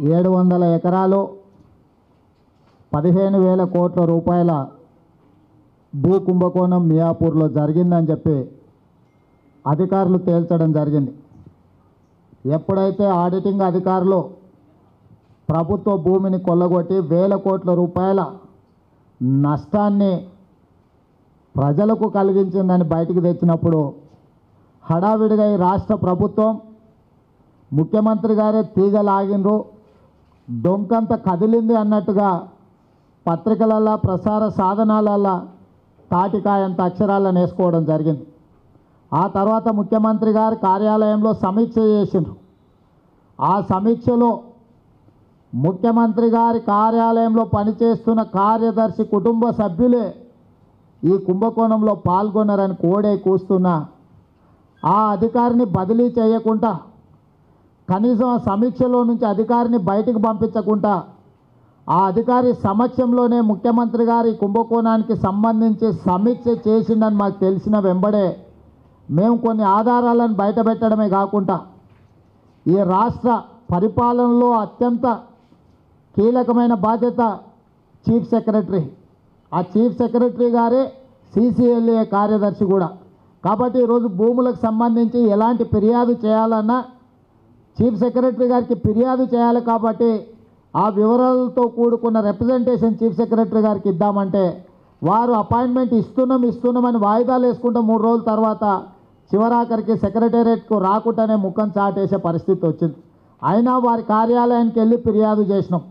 700 ఎకరాలు 15,000 కోట్ల రూపాయల భూ కుంభకోణం మియాపూర్లో జరిగిందని చెప్పి అధికారులు తేల్చడం జరిగింది. ఎప్పుడైతే ఆడిటింగ్ అధికారులు ప్రభుత్వ భూమిని కొల్లగొట్టి 1,000 కోట్ల రూపాయల నష్టాన్ని ప్రజలకు కలిగించిందని బయటికి తెచ్చినప్పుడు హడావిడిగా ఈ రాష్ట్ర ప్రభుత్వం ముఖ్యమంత్రి గారే తీగలాగినరు, డొంకంత కదిలింది అన్నట్టుగా పత్రికలలో ప్రసార సాధనాలలో తాటికాయంత అక్షరాలను వేసుకోవడం జరిగింది. ఆ తర్వాత ముఖ్యమంత్రి గారి కార్యాలయంలో సమీక్ష చేసిండ్రు. ఆ సమీక్షలో ముఖ్యమంత్రి గారి కార్యాలయంలో పనిచేస్తున్న కార్యదర్శి కుటుంబ సభ్యులే ఈ కుంభకోణంలో పాల్గొన్నారని కోడే కూస్తున్నా ఆ అధికారిని బదిలీ చేయకుండా, కనీసం ఆ సమీక్షలో నుంచి అధికారిని బయటికి పంపించకుండా ఆ అధికారి సమక్షంలోనే ముఖ్యమంత్రి గారి కుంభకోణానికి సంబంధించి సమీక్ష చేసిందని మాకు తెలిసిన వెంబడే మేము కొన్ని ఆధారాలను బయటపెట్టడమే కాకుండా ఈ రాష్ట్ర పరిపాలనలో అత్యంత కీలకమైన బాధ్యత చీఫ్ సెక్రటరీ, ఆ చీఫ్ సెక్రటరీ గారే CCLA కార్యదర్శి కూడా. కాబట్టి ఈరోజు భూములకు సంబంధించి ఎలాంటి ఫిర్యాదు చేయాలన్నా చీఫ్ సెక్రటరీ గారికి ఫిర్యాదు చేయాలి. కాబట్టి ఆ వివరాలతో కూడుకున్న రిప్రజెంటేషన్ చీఫ్ సెక్రటరీ గారికి ఇద్దామంటే వారు అపాయింట్మెంట్ ఇస్తున్నామని వాయిదాలు వేసుకుంటే 3 రోజుల తర్వాత చివరాఖరికి సెక్రటేరియట్కు రాకుండానే ముఖం చాటేసే పరిస్థితి వచ్చింది. అయినా వారి కార్యాలయానికి వెళ్ళి ఫిర్యాదు చేసినాం.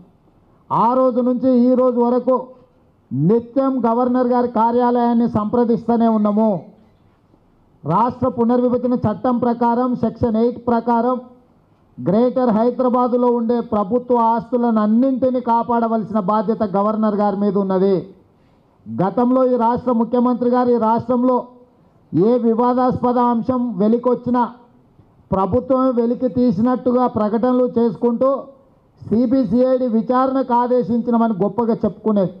ఆ రోజు నుంచి ఈ రోజు వరకు నిత్యం గవర్నర్ గారి కార్యాలయాన్ని సంప్రదిస్తూనే ఉన్నాము. రాష్ట్ర పునర్విభజన చట్టం ప్రకారం సెక్షన్ 8 ప్రకారం గ్రేటర్ హైదరాబాదులో ఉండే ప్రభుత్వ ఆస్తులను అన్నింటినీ కాపాడవలసిన బాధ్యత గవర్నర్ గారి మీద ఉన్నది. గతంలో ఈ రాష్ట్ర ముఖ్యమంత్రి గారు ఈ రాష్ట్రంలో ఏ వివాదాస్పద అంశం వెలికొచ్చినా ప్రభుత్వమే వెలికి తీసినట్టుగా ప్రకటనలు చేసుకుంటూ CBCID విచారణకు ఆదేశించినమని గొప్పగా చెప్పుకునేది.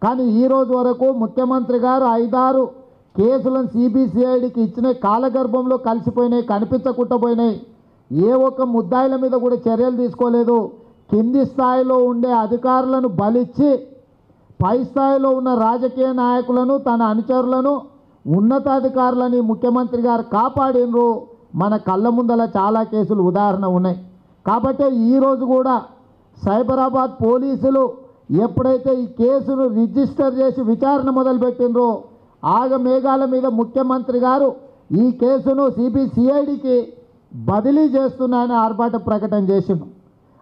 కానీ ఈరోజు వరకు ముఖ్యమంత్రి గారు 5-6 కేసులను CBCIDకి ఇచ్చిన కాలగర్భంలో కలిసిపోయినాయి, కనిపించకుండా పోయినాయి. ఏ ఒక్క ముద్దాయిల మీద కూడా చర్యలు తీసుకోలేదు. కింది స్థాయిలో ఉండే అధికారులను బలిచ్చి పై స్థాయిలో ఉన్న రాజకీయ నాయకులను, తన అనుచరులను, ఉన్నతాధికారులని ముఖ్యమంత్రి గారు కాపాడినరు. మన కళ్ళ ముందల చాలా కేసులు ఉదాహరణ ఉన్నాయి. కాబట్టి ఈరోజు కూడా సైబరాబాద్ పోలీసులు ఎప్పుడైతే ఈ కేసును రిజిస్టర్ చేసి విచారణ మొదలుపెట్టినరో ఆగమేఘాల మీద ముఖ్యమంత్రి గారు ఈ కేసును CBCIDకి బదిలీ చేస్తున్నానని ఆర్భాట ప్రకటన చేసిండు.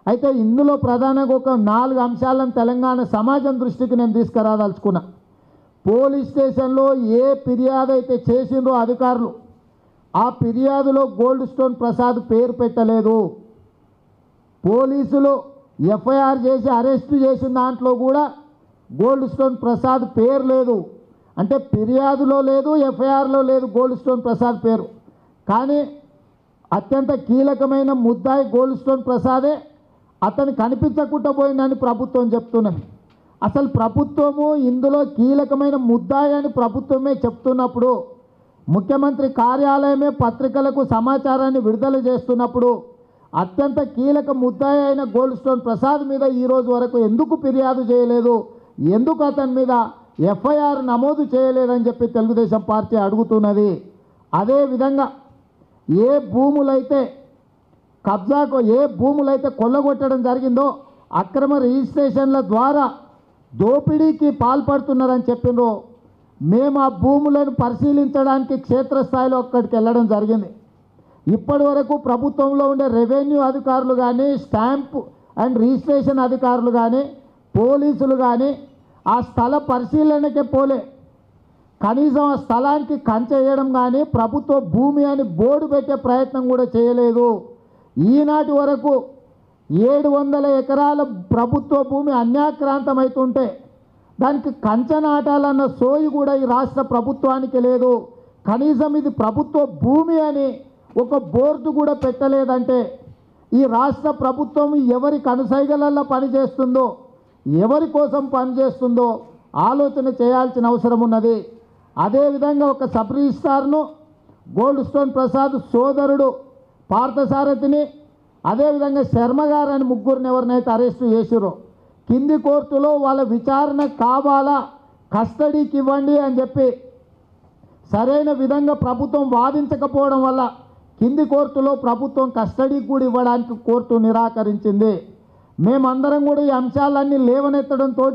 అయితే ఇందులో ప్రధానంగా ఒక 4 అంశాలను తెలంగాణ సమాజం దృష్టికి నేను తీసుకురాదలుచుకున్నా. పోలీస్ స్టేషన్లో ఏ ఫిర్యాదు అయితే చేసిండ్రో అధికారులు ఆ ఫిర్యాదులో గోల్డ్ స్టోన్ ప్రసాద్ పేరు పెట్టలేదు. పోలీసులు FIR చేసి అరెస్ట్ చేసిన దాంట్లో కూడా గోల్డ్ స్టోన్ ప్రసాద్ పేరు లేదు. అంటే ఫిర్యాదులో లేదు, FIRలో లేదు గోల్డ్ స్టోన్ ప్రసాద్ పేరు. కానీ అత్యంత కీలకమైన ముద్దాయి గోల్డ్ స్టోన్ ప్రసాదే అతను కనిపించకుండా పోయిందని ప్రభుత్వం చెప్తున్నది. అసలు ప్రభుత్వము ఇందులో కీలకమైన ముద్దాయి అని ప్రభుత్వమే చెప్తున్నప్పుడు, ముఖ్యమంత్రి కార్యాలయమే పత్రికలకు సమాచారాన్ని విడుదల చేస్తున్నప్పుడు అత్యంత కీలక ముద్దాయి అయిన గోల్డ్ స్టోన్ ప్రసాద్ మీద ఈరోజు వరకు ఎందుకు ఫిర్యాదు చేయలేదు, ఎందుకు అతని మీద FIR నమోదు చేయలేదని చెప్పి తెలుగుదేశం పార్టీ అడుగుతున్నది. అదేవిధంగా ఏ భూములైతే కొల్లగొట్టడం జరిగిందో అక్రమ రిజిస్ట్రేషన్ల ద్వారా దోపిడీకి పాల్పడుతున్నారని చెప్పినో మేము ఆ భూములను పరిశీలించడానికి క్షేత్రస్థాయిలో అక్కడికి వెళ్ళడం జరిగింది. ఇప్పటి వరకు ప్రభుత్వంలో ఉండే రెవెన్యూ అధికారులు కానీ, స్టాంప్ అండ్ రిజిస్ట్రేషన్ అధికారులు కానీ, పోలీసులు కానీ ఆ స్థల పరిశీలనకే పోలే. కనీసం ఆ స్థలానికి కంచె వేయడం కానీ, ప్రభుత్వ భూమి అని బోర్డు పెట్టే ప్రయత్నం కూడా చేయలేదు. ఈనాటి వరకు 700 ఎకరాల ప్రభుత్వ భూమి అన్యాక్రాంతమవుతుంటే దానికి కంచె నాటాలన్న సోయి కూడా ఈ రాష్ట్ర ప్రభుత్వానికి లేదు. కనీసం ఇది ప్రభుత్వ భూమి అని ఒక బోర్డు కూడా పెట్టలేదంటే ఈ రాష్ట్ర ప్రభుత్వం ఎవరి కనుసైగలల్లో పనిచేస్తుందో, ఎవరి కోసం పనిచేస్తుందో ఆలోచన చేయాల్సిన అవసరం ఉన్నది. అదేవిధంగా ఒక సబ్ రిజిస్ట్రార్ను గోల్డ్ స్టోన్ ప్రసాద్ సోదరుడు పార్థసారథిని అదేవిధంగా శర్మ గారు అని ముగ్గురిని ఎవరినైతే అరెస్టు చేసిరో కింది కోర్టులో వాళ్ళ విచారణ కావాలా, కస్టడీకి ఇవ్వండి అని చెప్పి సరైన విధంగా ప్రభుత్వం వాదించకపోవడం వల్ల కింది కోర్టులో ప్రభుత్వం కస్టడీకి కూడా ఇవ్వడానికి కోర్టు నిరాకరించింది. మేమందరం కూడా ఈ అంశాలన్నీ లేవనెత్తడంతో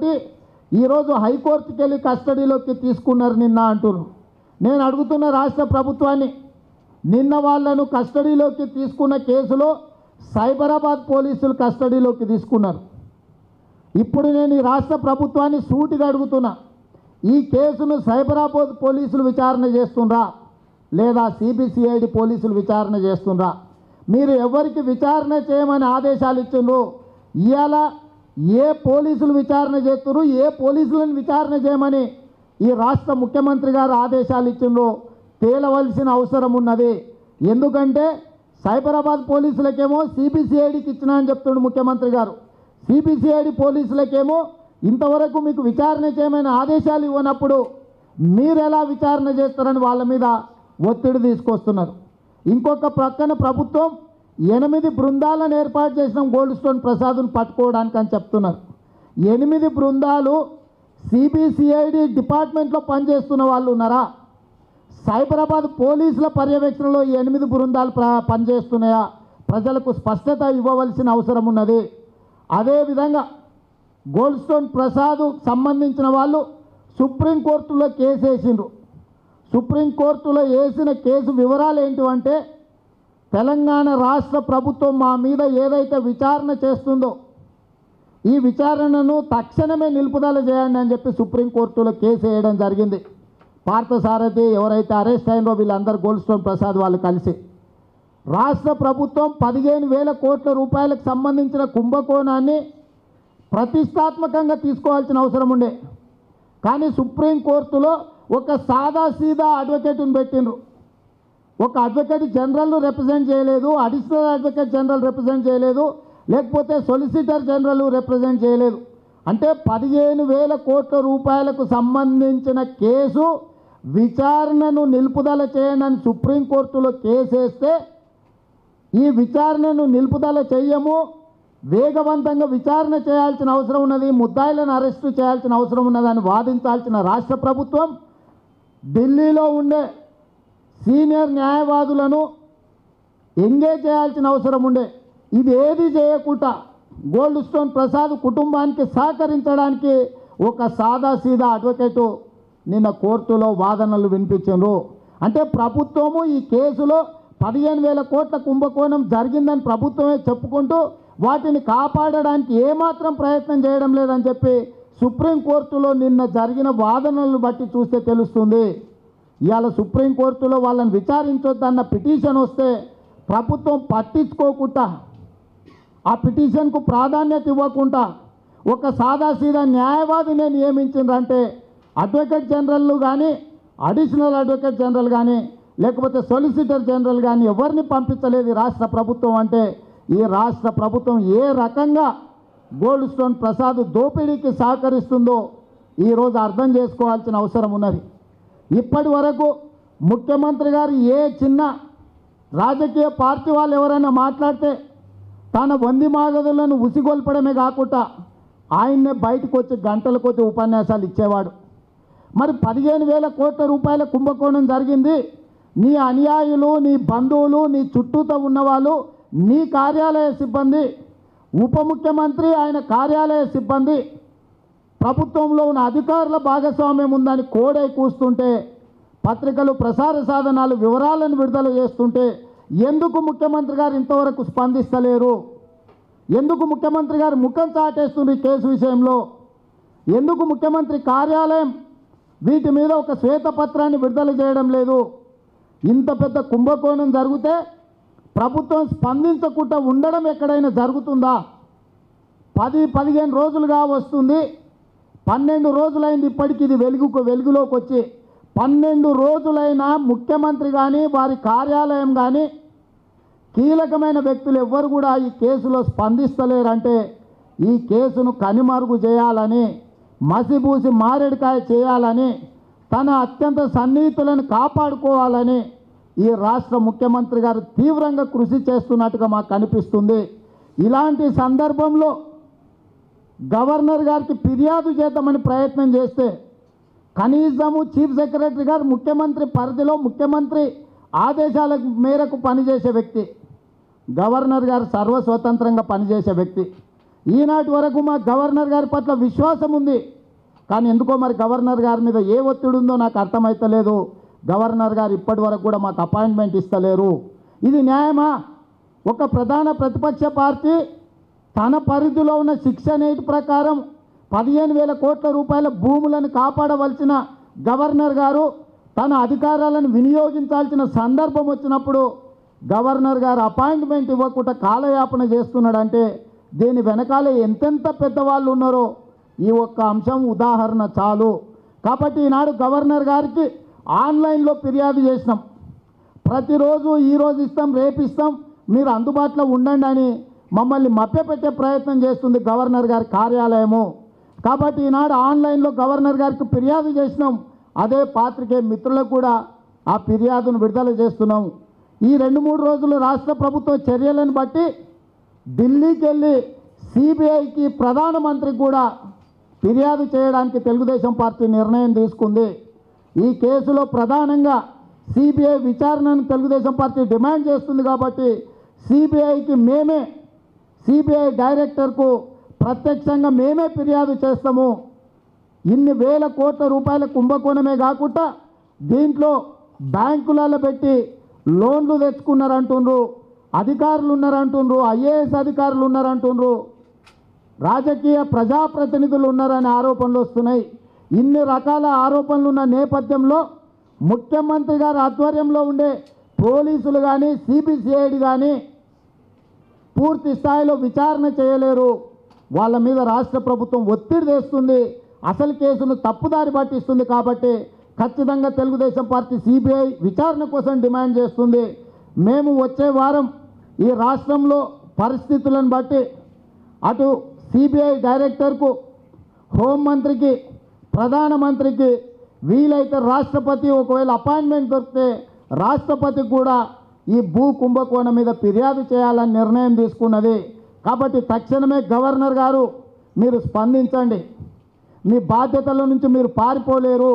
ఈరోజు హైకోర్టుకి వెళ్ళి కస్టడీలోకి తీసుకున్నారు నిన్న అంటున్నారు. నేను అడుగుతున్న రాష్ట్ర ప్రభుత్వాన్ని, నిన్న వాళ్ళను కస్టడీలోకి తీసుకున్న కేసులో సైబరాబాద్ పోలీసులు కస్టడీలోకి తీసుకున్నారు. ఇప్పుడు నేను ఈ రాష్ట్ర ప్రభుత్వాన్ని సూటిగా అడుగుతున్నా, ఈ కేసును సైబరాబాద్ పోలీసులు విచారణ చేస్తుండ్రా లేదా సిబిసిఐడి పోలీసులు విచారణ చేస్తుండ్రా? మీరు ఎవరికి విచారణ చేయమని ఆదేశాలు ఇచ్చిండ్రు? ఇవాళ ఏ పోలీసులు విచారణ చేస్తున్నారు, ఏ పోలీసులను విచారణ చేయమని ఈ రాష్ట్ర ముఖ్యమంత్రి గారు ఆదేశాలు ఇచ్చిండ్రు తేలవలసిన అవసరం ఉన్నది. ఎందుకంటే సైబరాబాద్ పోలీసులకేమో సిబిసిఐడికి ఇచ్చినా అని చెప్తుండు ముఖ్యమంత్రి గారు, సిబిసిఐడి పోలీసులకేమో ఇంతవరకు మీకు విచారణ చేయమని ఆదేశాలు ఇవ్వనప్పుడు మీరు ఎలా విచారణ చేస్తారని వాళ్ళ మీద ఒత్తిడి తీసుకొస్తున్నారు. ఇంకొక ప్రక్కన ప్రభుత్వం 8 బృందాలను ఏర్పాటు చేసిన గోల్డ్ స్టోన్ ప్రసాద్ను పట్టుకోవడానికి అని చెప్తున్నారు. 8 బృందాలు సిబిసిఐడి డిపార్ట్మెంట్లో పనిచేస్తున్న వాళ్ళు ఉన్నారా? సైబరాబాద్ పోలీసుల పర్యవేక్షణలో ఈ 8 బృందాలు పనిచేస్తున్నాయా? ప్రజలకు స్పష్టత ఇవ్వవలసిన అవసరం ఉన్నది. అదేవిధంగా గోల్డ్ స్టోన్ ప్రసాద్ సంబంధించిన వాళ్ళు సుప్రీంకోర్టులో కేసు వేసిండ్రు. సుప్రీంకోర్టులో వేసిన కేసు వివరాలు ఏంటివంటే, తెలంగాణ రాష్ట్ర ప్రభుత్వం మా మీద ఏదైతే విచారణ చేస్తుందో ఈ విచారణను తక్షణమే నిలుపుదల చేయండి అని చెప్పి సుప్రీంకోర్టులో కేసు వేయడం జరిగింది. పార్థసారథి ఎవరైతే అరెస్ట్ అయినరో వీళ్ళందరూ గోల్డ్ స్టోన్ ప్రసాద్ వాళ్ళు కలిసి రాష్ట్ర ప్రభుత్వం 15,000 కోట్ల రూపాయలకు సంబంధించిన కుంభకోణాన్ని ప్రతిష్టాత్మకంగా తీసుకోవాల్సిన అవసరం ఉండే. కానీ సుప్రీంకోర్టులో ఒక సాదాసీదా అడ్వకేట్ని పెట్టిండ్రు. ఒక అడ్వకేట్ జనరల్ను రిప్రజెంట్ చేయలేదు, అడిషనల్ అడ్వకేట్ జనరల్ రిప్రజెంట్ చేయలేదు, లేకపోతే సొలిసిటర్ జనరల్ రిప్రజెంట్ చేయలేదు. అంటే 15,000 కోట్ల రూపాయలకు సంబంధించిన కేసు విచారణను నిలుపుదల చేయండి అని సుప్రీంకోర్టులో కేసు వేస్తే ఈ విచారణను నిలుపుదల చేయము, వేగవంతంగా విచారణ చేయాల్సిన అవసరం ఉన్నది, ముద్దాయిలను అరెస్టు చేయాల్సిన అవసరం ఉన్నదని వాదించాల్సిన రాష్ట్ర ప్రభుత్వం ఢిల్లీలో ఉండే సీనియర్ న్యాయవాదులను ఎంగేజ్ చేయాల్సిన అవసరం ఉండే. ఇది ఏది చేయకుండా గోల్డ్ స్టోన్ ప్రసాద్ కుటుంబానికి సహకరించడానికి ఒక సాదాసీదా అడ్వకేటు నిన్న కోర్టులో వాదనలు వినిపించారు. అంటే ప్రభుత్వము ఈ కేసులో 15,000 కోట్ల కుంభకోణం జరిగిందని ప్రభుత్వమే చెప్పుకుంటూ వాటిని కాపాడడానికి ఏమాత్రం ప్రయత్నం చేయడం లేదని చెప్పి సుప్రీంకోర్టులో నిన్న జరిగిన వాదనలను బట్టి చూస్తే తెలుస్తుంది. ఇవాళ సుప్రీంకోర్టులో వాళ్ళని విచారించొద్దన్న పిటిషన్ వస్తే ప్రభుత్వం పట్టించుకోకుండా, ఆ పిటిషన్కు ప్రాధాన్యత ఇవ్వకుండా ఒక సాదాసీదా న్యాయవాదిని నియమించిందంటే అడ్వకేట్ జనరల్ కానీ, అడిషనల్ అడ్వకేట్ జనరల్ కానీ, లేకపోతే సొలిసిటర్ జనరల్ కానీ ఎవరిని పంపించలేదు రాష్ట్ర ప్రభుత్వం. అంటే ఈ రాష్ట్ర ప్రభుత్వం ఏ రకంగా గోల్డ్ స్టోన్ ప్రసాద్ దోపిడీకి సహకరిస్తుందో ఈరోజు అర్థం చేసుకోవాల్సిన అవసరం ఉన్నది. ఇప్పటి వరకు ముఖ్యమంత్రి గారు ఏ చిన్న రాజకీయ పార్టీ వాళ్ళు ఎవరైనా మాట్లాడితే తన వంది మాగదులను ఉసిగొల్పడమే కాకుండా ఆయన్నే బయటకు వచ్చి గంటల కొద్ది ఉపన్యాసాలు ఇచ్చేవాడు. మరి 15,000 కోట్ల రూపాయల కుంభకోణం జరిగింది, నీ అనుయాయులు, నీ బంధువులు, నీ చుట్టూతో ఉన్నవాళ్ళు, నీ కార్యాలయ సిబ్బంది, ఉప ముఖ్యమంత్రి ఆయన కార్యాలయ సిబ్బంది, ప్రభుత్వంలో ఉన్న అధికారుల భాగస్వామ్యం ఉందని కోడై కూస్తుంటే, పత్రికలు ప్రసార సాధనాలు వివరాలను విడుదల చేస్తుంటే ఎందుకు ముఖ్యమంత్రి గారు ఇంతవరకు స్పందిస్తలేరు? ఎందుకు ముఖ్యమంత్రి గారు ముఖం చాటేస్తుంది ఈ కేసు విషయంలో? ఎందుకు ముఖ్యమంత్రి కార్యాలయం వీటి మీద ఒక శ్వేతపత్రాన్ని విడుదల చేయడం లేదు? ఇంత పెద్ద కుంభకోణం జరిగితే ప్రభుత్వం స్పందించకుండా ఉండడం ఎక్కడైనా జరుగుతుందా? 10-15 రోజులుగా వస్తుంది, 12 రోజులైంది ఇప్పటికి ఇది వెలుగులోకి వచ్చి. 12 రోజులైనా ముఖ్యమంత్రి కానీ వారి కార్యాలయం కానీ కీలకమైన వ్యక్తులు ఎవ్వరు కూడా ఈ కేసులో స్పందిస్తలేరంటే ఈ కేసును కనిమరుగు చేయాలని, మసిబూసి మారేడుకాయ చేయాలని, తన అత్యంత సన్నిహితులను కాపాడుకోవాలని ఈ రాష్ట్ర ముఖ్యమంత్రి గారు తీవ్రంగా కృషి చేస్తున్నట్టుగా మాకు కనిపిస్తుంది. ఇలాంటి సందర్భంలో గవర్నర్ గారికి ఫిర్యాదు చేద్దామని ప్రయత్నం చేస్తే కనీసము చీఫ్ సెక్రటరీ గారు ముఖ్యమంత్రి పరిధిలో ముఖ్యమంత్రి ఆదేశాల మేరకు పనిచేసే వ్యక్తి, గవర్నర్ గారు సర్వస్వతంత్రంగా పనిచేసే వ్యక్తి. ఈనాటి వరకు మా గవర్నర్ గారి పట్ల విశ్వాసం ఉంది. కానీ ఎందుకో మరి గవర్నర్ గారి మీద ఏ ఒత్తిడి ఉందో నాకు అర్థమైతలేదు. గవర్నర్ గారు ఇప్పటి వరకు కూడా మాకు అపాయింట్మెంట్ ఇస్తలేరు. ఇది న్యాయమా? ఒక ప్రధాన ప్రతిపక్ష పార్టీ తన పరిధిలో ఉన్న సెక్షన్ 8 ప్రకారం 15,000 కోట్ల రూపాయల భూములను కాపాడవలసిన గవర్నర్ గారు తన అధికారాలను వినియోగించాల్సిన సందర్భం వచ్చినప్పుడు గవర్నర్ గారు అపాయింట్మెంట్ ఇవ్వకుండా కాలయాపన చేస్తున్నాడంటే దీని వెనకాల ఎంతెంత పెద్దవాళ్ళు ఉన్నారో ఈ ఒక్క అంశం ఉదాహరణ చాలు. కాబట్టి ఈనాడు గవర్నర్ గారికి ఆన్లైన్లో ఫిర్యాదు చేసినాం. ప్రతిరోజు ఈరోజు ఇస్తాం, రేపు ఇస్తాం, మీరు అందుబాటులో ఉండండి అని మమ్మల్ని మభ్యపెట్టే ప్రయత్నం చేస్తుంది గవర్నర్ గారి కార్యాలయము. కాబట్టి ఈనాడు ఆన్లైన్లో గవర్నర్ గారికి ఫిర్యాదు చేసినాం. అదే పాత్రికేయ మిత్రులకు కూడా ఆ ఫిర్యాదును విడుదల చేస్తున్నాం. ఈ 2-3 రోజులు రాష్ట్ర ప్రభుత్వ చర్యలను బట్టి ఢిల్లీకి వెళ్ళి సిబిఐకి ప్రధానమంత్రి కూడా ఫిర్యాదు చేయడానికి తెలుగుదేశం పార్టీ నిర్ణయం తీసుకుంది. ఈ కేసులో ప్రధానంగా సిబిఐ విచారణను తెలుగుదేశం పార్టీ డిమాండ్ చేస్తుంది. కాబట్టి సిబిఐ డైరెక్టర్కు ప్రత్యక్షంగా మేమే ఫిర్యాదు చేస్తాము. ఇన్ని వేల కోట్ల రూపాయల కుంభకోణమే కాకుండా దీంట్లో బ్యాంకులలో పెట్టి లోన్లు తెచ్చుకున్నారంటుండ్రు, అధికారులు ఉన్నారంటుండ్రు, ఐఏఎస్ అధికారులు ఉన్నారంటుండ్రు, రాజకీయ ప్రజాప్రతినిధులు ఉన్నారనే ఆరోపణలు వస్తున్నాయి. ఇన్ని రకాల ఆరోపణలు ఉన్న నేపథ్యంలో ముఖ్యమంత్రి గారి ఆధ్వర్యంలో ఉండే పోలీసులు కానీ సిబిసిఐడి కానీ పూర్తి స్థాయిలో విచారణ చేయలేరు. వాళ్ళ మీద రాష్ట్ర ప్రభుత్వం ఒత్తిడి తెస్తుంది, అసలు కేసును తప్పుదారి పట్టిస్తుంది. కాబట్టి ఖచ్చితంగా తెలుగుదేశం పార్టీ సిబిఐ విచారణ కోసం డిమాండ్ చేస్తుంది. మేము వచ్చే వారం ఈ రాష్ట్రంలో పరిస్థితులను బట్టి అటు సిబిఐ డైరెక్టర్కు, హోంమంత్రికి, ప్రధానమంత్రికి, వీలైతే రాష్ట్రపతి ఒకవేళ అపాయింట్మెంట్ దొరికితే రాష్ట్రపతి కూడా ఈ భూ కుంభకోణం మీద ఫిర్యాదు చేయాలని నిర్ణయం తీసుకున్నది. కాబట్టి తక్షణమే గవర్నర్ గారు మీరు స్పందించండి. మీ బాధ్యతల నుంచి మీరు పారిపోలేరు.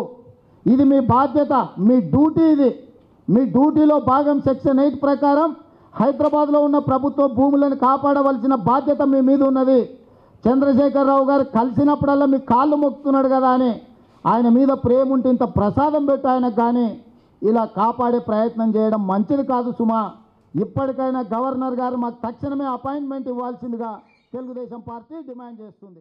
ఇది మీ బాధ్యత, మీ డ్యూటీ. ఇది మీ డ్యూటీలో భాగం. సెక్షన్ 8 ప్రకారం హైదరాబాద్లో ఉన్న ప్రభుత్వ భూములను కాపాడవలసిన బాధ్యత మీ మీద ఉన్నది. చంద్రశేఖరరావు గారు కలిసినప్పుడల్లా మీ కాళ్ళు మొక్కుతున్నాడు కదా అని ఆయన మీద ప్రేమ ఉంటే ఇంత ప్రసాదం పెట్టి ఆయనకు కానీ ఇలా కాపాడే ప్రయత్నం చేయడం మంచిది కాదు సుమా. ఇప్పటికైనా గవర్నర్ గారు మాకు తక్షణమే అపాయింట్మెంట్ ఇవ్వాల్సిందిగా తెలుగుదేశం పార్టీ డిమాండ్ చేస్తుంది.